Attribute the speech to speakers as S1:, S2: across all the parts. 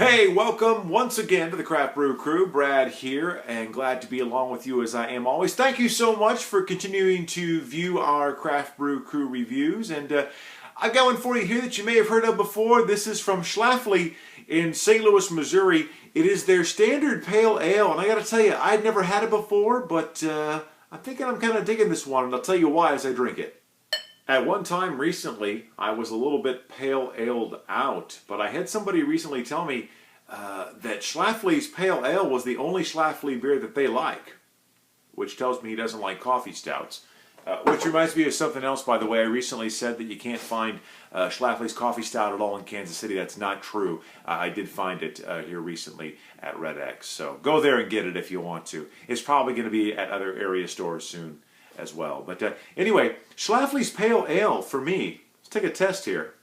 S1: Hey, welcome once again to the Craft Brew crew. Brad here, and glad to be along with you as I am always. Thank you so much for continuing to view our Craft Brew crew reviews. And I've got one for you here that you may have heard of before. This is from Schlafly in St. Louis, Missouri. It is their standard pale ale, and I got to tell you, I'd never had it before, but I'm thinking I'm kind of digging this one, and I'll tell you why as I drink it. At one time recently, I was a little bit pale aled out, but I had somebody recently tell me that Schlafly's pale ale was the only Schlafly beer that they like, which tells me he doesn't like coffee stouts. Which reminds me of something else, by the way. I recently said that you can't find Schlafly's coffee stout at all in Kansas City. That's not true. I did find it here recently at Red X, so go there and get it if you want to. It's probably going to be at other area stores soon as well. But anyway, Schlafly's Pale Ale for me. Let's take a test here.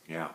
S1: Yeah.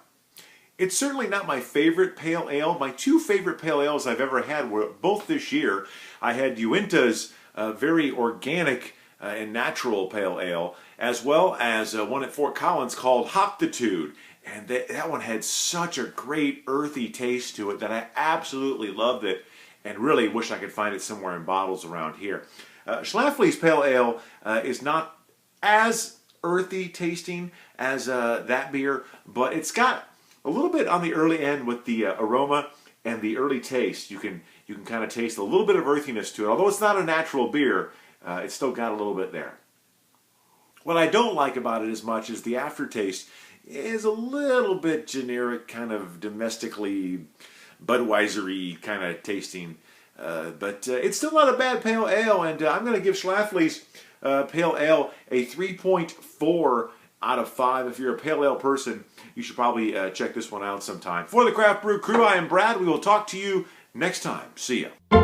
S1: It's certainly not my favorite pale ale. My two favorite pale ales I've ever had were both this year. I had Uinta's very organic and natural pale ale, as well as one at Fort Collins called Hoptitude. And that one had such a great earthy taste to it that I absolutely loved it and really wish I could find it somewhere in bottles around here. Schlafly's Pale Ale is not as earthy tasting as that beer, but it's got a little bit on the early end with the aroma and the early taste. You can kind of taste a little bit of earthiness to it. Although it's not a natural beer, it's still got a little bit there. What I don't like about it as much is the aftertaste is a little bit generic, kind of domestically Budweiser-y kind of tasting. But it's still not a bad pale ale, and I'm going to give Schlafly's Pale Ale a 3.4 out of 5. If you're a pale ale person, you should probably check this one out sometime. For the Craft Brew crew, I am Brad. We will talk to you next time. See ya.